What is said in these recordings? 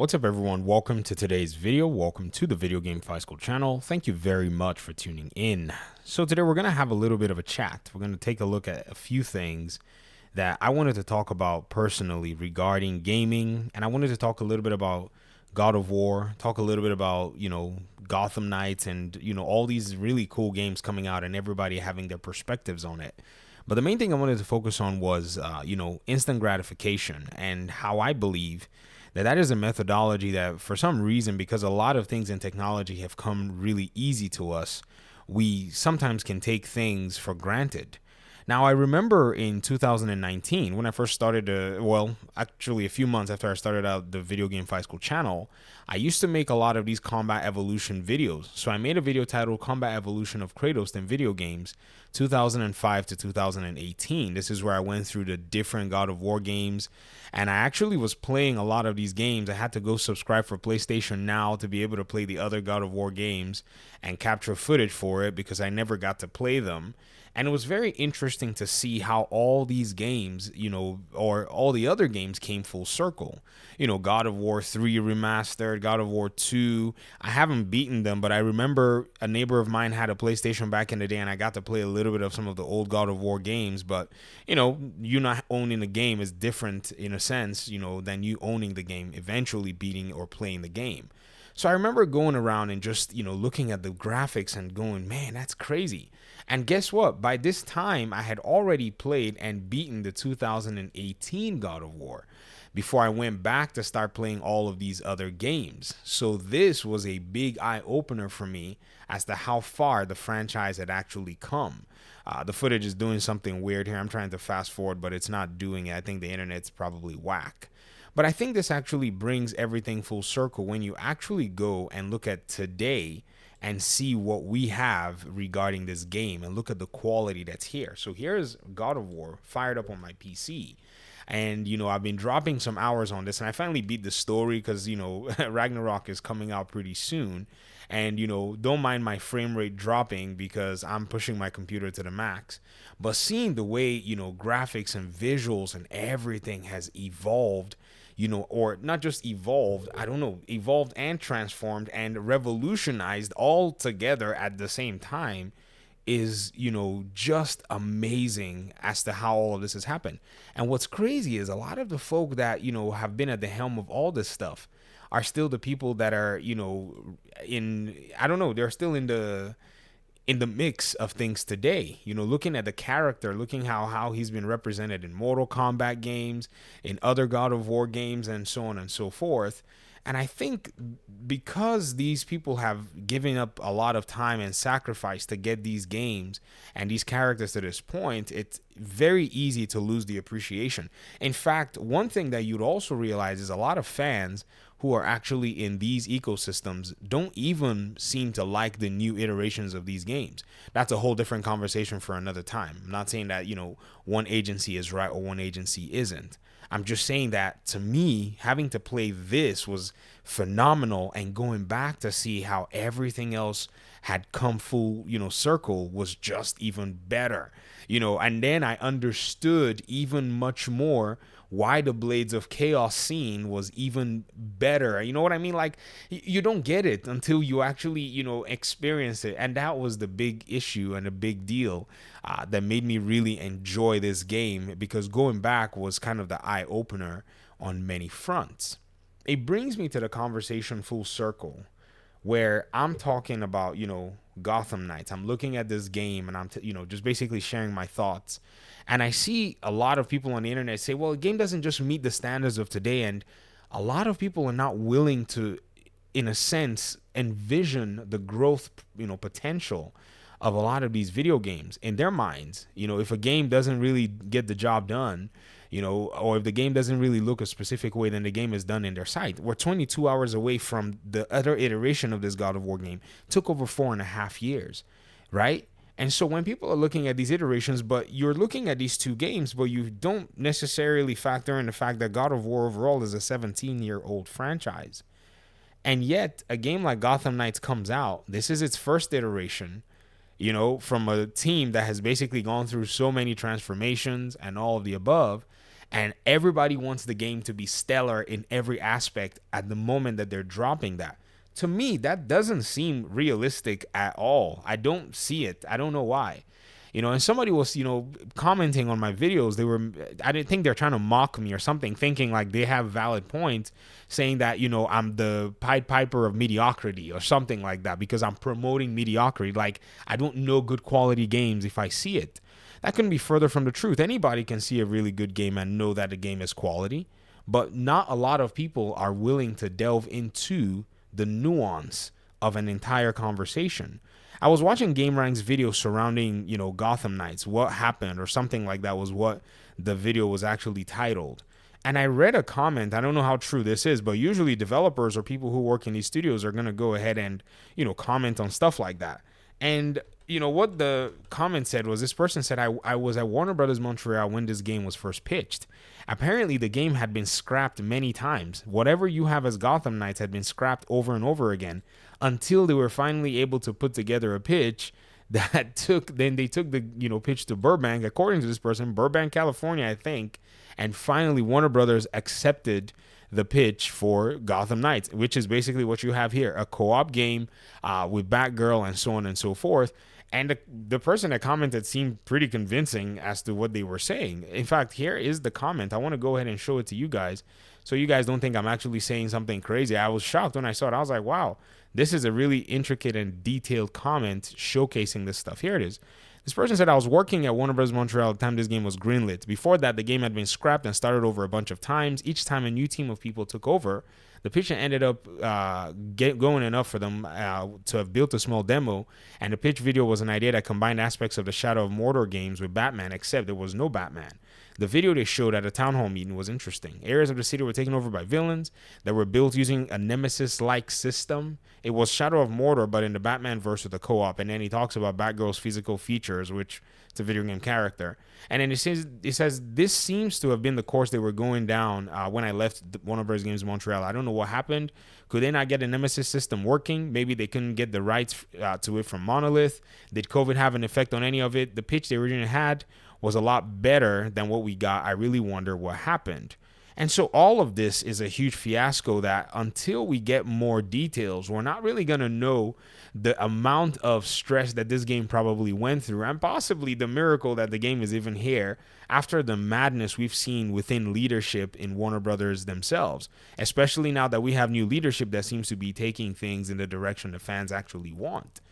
What's up, everyone? Welcome to today's video. Welcome to the Video Game Fight School channel. Thank you very much for tuning in. So today we're going to have a little bit of a chat. We're going to take a look at a few things that I wanted to talk about personally regarding gaming. And I wanted to talk a little bit about God of War, talk a little bit about, Gotham Knights and, all these really cool games coming out and everybody having their perspectives on it. But the main thing I wanted to focus on was, instant gratification and how I believe that is a methodology that for some reason, because a lot of things in technology have come really easy to us, we sometimes can take things for granted. Now, I remember in 2019 when I first started, actually a few months after I started out the Video Game Fight School channel, I used to make a lot of these combat evolution videos. So I made a video titled Combat Evolution of Kratos in Video Games, 2005 to 2018. This is where I went through the different God of War games, and I actually was playing a lot of these games. I had to go subscribe for PlayStation Now to be able to play the other God of War games and capture footage for it because I never got to play them. And it was very interesting to see how all these games, or all the other games came full circle. God of War 3 Remastered, God of War 2. I haven't beaten them, but I remember a neighbor of mine had a PlayStation back in the day, and I got to play a little bit of some of the old God of War games. But, you not owning the game is different in a sense, than you owning the game, eventually beating or playing the game. So I remember going around and just, looking at the graphics and going, man, that's crazy. And guess what? By this time, I had already played and beaten the 2018 God of War before I went back to start playing all of these other games. So this was a big eye-opener for me as to how far the franchise had actually come. The footage is doing something weird here. I'm trying to fast forward, but it's not doing it. I think the internet's probably whack. But I think this actually brings everything full circle when you actually go and look at today and see what we have regarding this game and look at the quality that's here. So here's God of War fired up on my PC. And, I've been dropping some hours on this, and I finally beat the story because, Ragnarok is coming out pretty soon. And, don't mind my frame rate dropping because I'm pushing my computer to the max. But seeing the way, graphics and visuals and everything has evolved, or not just evolved, evolved and transformed and revolutionized all together at the same time is, just amazing as to how all of this has happened. And what's crazy is a lot of the folk that, have been at the helm of all this stuff are still the people that are, they're still in the mix of things today, looking at the character, looking how he's been represented in Mortal Kombat games, in other God of War games, and so on and so forth. And I think because these people have given up a lot of time and sacrifice to get these games and these characters to this point, it's very easy to lose the appreciation. In fact, one thing that you'd also realize is a lot of fans who are actually in these ecosystems don't even seem to like the new iterations of these games. That's a whole different conversation for another time. I'm not saying that, one agency is right or one agency isn't. I'm just saying that to me, having to play this was phenomenal, and going back to see how everything else had come full, circle was just even better, and then I understood even much more why the Blades of Chaos scene was even better. You know what I mean? Like, you don't get it until you actually, experience it. And that was the big issue and a big deal that made me really enjoy this game, because going back was kind of the eye-opener on many fronts. It brings me to the conversation full circle where I'm talking about, Gotham Knights. I'm looking at this game and I'm, just basically sharing my thoughts. And I see a lot of people on the internet say, well, the game doesn't just meet the standards of today. And a lot of people are not willing to, in a sense, envision the growth, potential of a lot of these video games in their minds. If a game doesn't really get the job done, or if the game doesn't really look a specific way, then the game is done in their sight. We're 22 hours away from the other iteration of this God of War game. It took over 4.5 years, right? And so when people are looking at these iterations, but you're looking at these two games, but you don't necessarily factor in the fact that God of War overall is a 17-year-old franchise. And yet, a game like Gotham Knights comes out. This is its first iteration, from a team that has basically gone through so many transformations and all of the above. and everybody wants the game to be stellar in every aspect at the moment that they're dropping that. To me, that doesn't seem realistic at all. I don't see it. I don't know why. And somebody was, commenting on my videos. I didn't think they're trying to mock me or something, thinking like they have valid points, saying that, I'm the Pied Piper of mediocrity or something like that because I'm promoting mediocrity. Like, I don't know good quality games if I see it. That couldn't be further from the truth. Anybody can see a really good game and know that the game is quality, but not a lot of people are willing to delve into the nuance of an entire conversation. I was watching GameRank's video surrounding, Gotham Knights, what happened or something like that was what the video was actually titled. And I read a comment, I don't know how true this is, but usually developers or people who work in these studios are going to go ahead and, comment on stuff like that. And, what the comment said was this person said, I was at Warner Brothers Montreal when this game was first pitched. Apparently, the game had been scrapped many times. Whatever you have as Gotham Knights had been scrapped over and over again until they were finally able to put together a pitch that they took the, pitch to Burbank, according to this person, Burbank, California, I think. And finally, Warner Brothers accepted the pitch for Gotham Knights, which is basically what you have here, a co-op game with Batgirl and so on and so forth. And the person that commented seemed pretty convincing as to what they were saying. In fact, here is the comment. I want to go ahead and show it to you guys so you guys don't think I'm actually saying something crazy. I was shocked when I saw it. I was like, wow, this is a really intricate and detailed comment showcasing this stuff. Here it is. This person said, I was working at Warner Bros. Montreal at the time this game was greenlit. Before that, the game had been scrapped and started over a bunch of times. Each time a new team of people took over, the pitch ended up going enough for them to have built a small demo. And the pitch video was an idea that combined aspects of the Shadow of Mordor games with Batman, except there was no Batman. The video they showed at a town hall meeting was interesting. Areas of the city were taken over by villains that were built using a Nemesis-like system. It was Shadow of Mordor, but in the Batman verse with the co-op. And then he talks about Batgirl's physical features, which it's a video game character. And then it says this seems to have been the course they were going down when I left Warner Bros. Games Montreal. I don't know what happened. Could they not get a Nemesis system working? Maybe they couldn't get the rights to it from Monolith. Did COVID have an effect on any of it? The pitch they originally had was a lot better than what we got. I really wonder what happened. And so all of this is a huge fiasco that until we get more details, we're not really going to know the amount of stress that this game probably went through and possibly the miracle that the game is even here after the madness we've seen within leadership in Warner Brothers themselves, especially now that we have new leadership that seems to be taking things in the direction the fans actually want.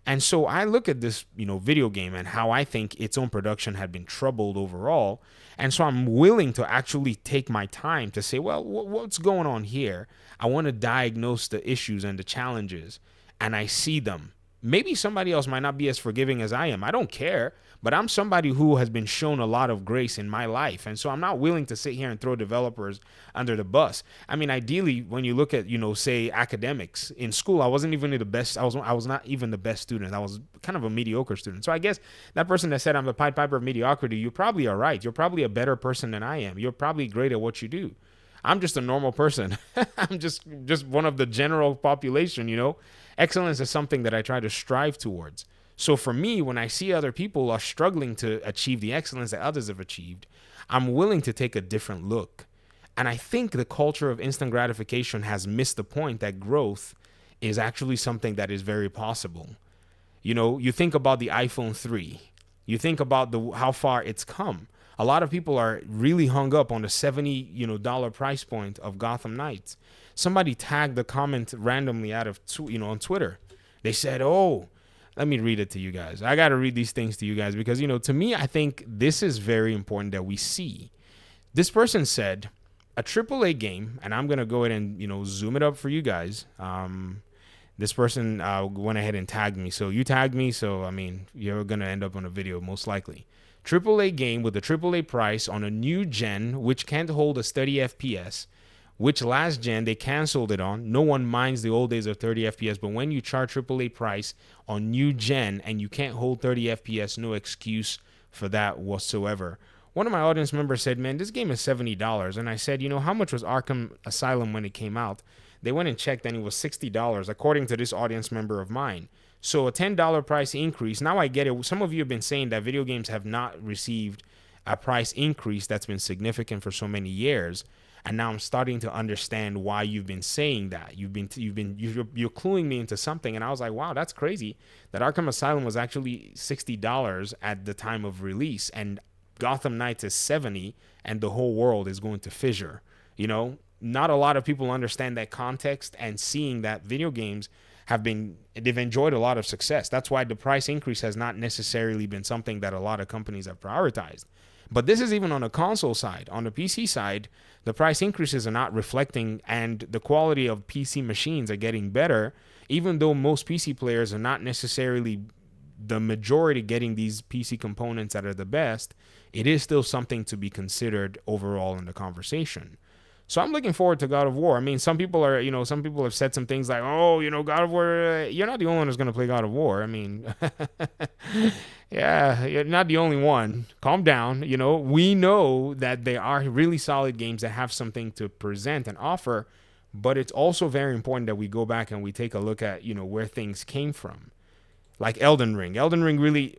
And so I look at this, video game and how I think its own production had been troubled overall. And so I'm willing to actually take my time to say, well, what's going on here? I want to diagnose the issues and the challenges, and I see them. Maybe somebody else might not be as forgiving as I am. I don't care, but I'm somebody who has been shown a lot of grace in my life. And so I'm not willing to sit here and throw developers under the bus. I mean, ideally, when you look at, say academics in school, I wasn't even the best. I was not even the best student. I was kind of a mediocre student. So I guess that person that said I'm the Pied Piper of mediocrity, you probably are right. You're probably a better person than I am. You're probably great at what you do. I'm just a normal person. I'm just one of the general population, Excellence is something that I try to strive towards. So for me, when I see other people are struggling to achieve the excellence that others have achieved, I'm willing to take a different look. And I think the culture of instant gratification has missed the point that growth is actually something that is very possible. You think about the iPhone 3. You think about how far it's come. A lot of people are really hung up on the $70 price point of Gotham Knights. Somebody tagged the comment randomly out of on Twitter. They said, "Oh, let me read it to you guys. I got to read these things to you guys because to me, I think this is very important that we see." This person said, "A AAA game," and I'm gonna go ahead and zoom it up for you guys. This person went ahead and tagged me. So you tagged me, so I mean you're gonna end up on a video most likely. AAA game with a AAA price on a new gen which can't hold a steady FPS, which last gen they canceled it on. No one minds the old days of 30 FPS, but when you charge AAA price on new gen and you can't hold 30 FPS, no excuse for that whatsoever. One of my audience members said, "Man, this game is $70. And I said, how much was Arkham Asylum when it came out? They went and checked and it was $60, according to this audience member of mine. So a $10 price increase. Now I get it. Some of you have been saying that video games have not received a price increase that's been significant for so many years. And now I'm starting to understand why you've been saying that. You're cluing me into something. And I was like, wow, that's crazy that Arkham Asylum was actually $60 at the time of release, and Gotham Knights is 70, and the whole world is going to fissure. You know, not a lot of people understand that context, and seeing that video games they've enjoyed a lot of success. That's why the price increase has not necessarily been something that a lot of companies have prioritized. But this is even on the console side. On the PC side, the price increases are not reflecting, and the quality of PC machines are getting better, even though most PC players are not necessarily the majority getting these PC components that are the best. It is still something to be considered overall in the conversation. So I'm looking forward to God of War. I mean, some people have said some things like, oh, God of War, you're not the only one who's going to play God of War. I mean, yeah, you're not the only one. Calm down. We know that there are really solid games that have something to present and offer, but it's also very important that we go back and we take a look at, where things came from. Like Elden Ring. Elden Ring really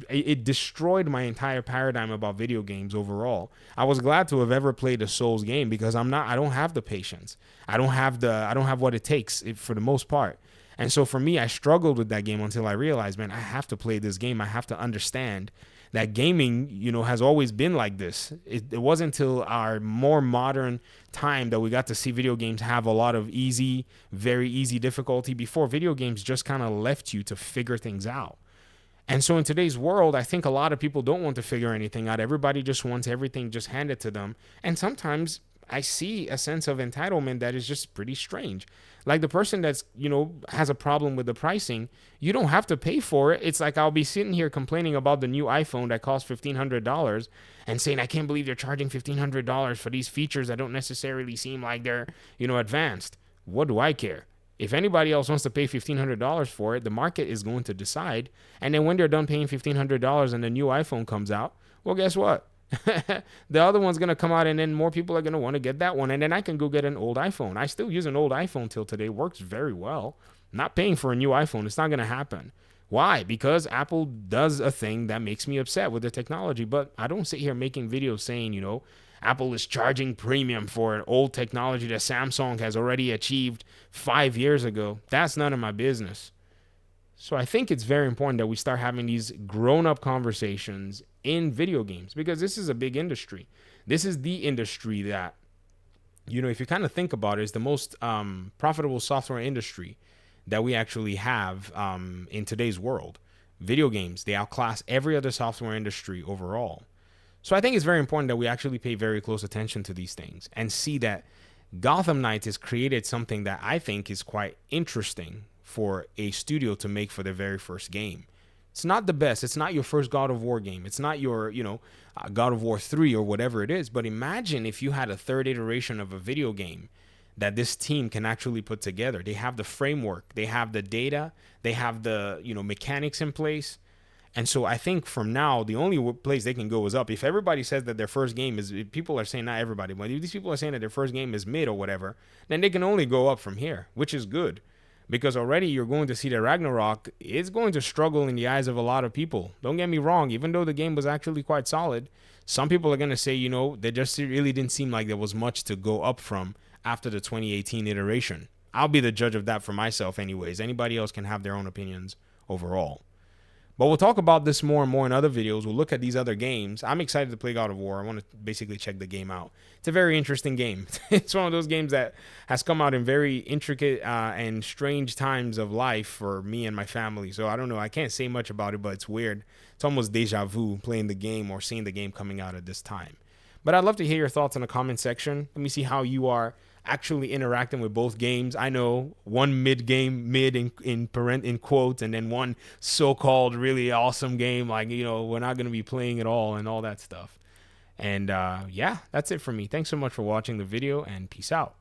it destroyed my entire paradigm about video games overall. I was glad to have ever played a Souls game, because I don't have the patience. I don't have what it takes for the most part. And so for me, I struggled with that game until I realized, man, I have to play this game. I have to understand that gaming, has always been like this. It wasn't until our more modern time that we got to see video games have a lot of very easy difficulty. Before, video games just kind of left you to figure things out. And so in today's world, I think a lot of people don't want to figure anything out. Everybody just wants everything just handed to them. And sometimes I see a sense of entitlement that is just pretty strange. Like the person that's, has a problem with the pricing, you don't have to pay for it. It's like I'll be sitting here complaining about the new iPhone that costs $1,500 and saying, I can't believe they're charging $1,500 for these features that don't necessarily seem like they're, advanced. What do I care? If anybody else wants to pay $1,500 for it, the market is going to decide. And then when they're done paying $1,500 and the new iPhone comes out, well, guess what? The other one's going to come out, and then more people are going to want to get that one. And then I can go get an old iPhone. I still use an old iPhone till today. Works very well. Not paying for a new iPhone. It's not going to happen. Why? Because Apple does a thing that makes me upset with the technology. But I don't sit here making videos saying, Apple is charging premium for an old technology that Samsung has already achieved 5 years ago. That's none of my business. So I think it's very important that we start having these grown-up conversations in video games, because this is a big industry. This is the industry that, if you kind of think about it, is the most profitable software industry that we actually have in today's world. Video games, they outclass every other software industry overall. So I think it's very important that we actually pay very close attention to these things and see that Gotham Knights has created something that I think is quite interesting for a studio to make for their very first game. It's not the best. It's not your first God of War game. It's not your, God of War 3 or whatever it is. But imagine if you had a third iteration of a video game that this team can actually put together. They have the framework. They have the data. They have the, mechanics in place. And so I think from now, the only place they can go is up. If everybody says that their first game is, people are saying, not everybody, but if these people are saying that their first game is mid or whatever, then they can only go up from here, which is good. Because already you're going to see that Ragnarok is going to struggle in the eyes of a lot of people. Don't get me wrong, even though the game was actually quite solid, some people are going to say, there just really didn't seem like there was much to go up from after the 2018 iteration. I'll be the judge of that for myself anyways. Anybody else can have their own opinions overall. But we'll talk about this more and more in other videos. We'll look at these other games. I'm excited to play God of War. I want to basically check the game out. It's a very interesting game. It's one of those games that has come out in very intricate and strange times of life for me and my family. So I don't know. I can't say much about it, but it's weird. It's almost deja vu playing the game or seeing the game coming out at this time. But I'd love to hear your thoughts in the comment section. Let me see how you are actually interacting with both games. I know one mid in quotes, and then one so-called really awesome game, like, we're not going to be playing it all and all that stuff. And yeah, that's it for me. Thanks so much for watching the video, and peace out.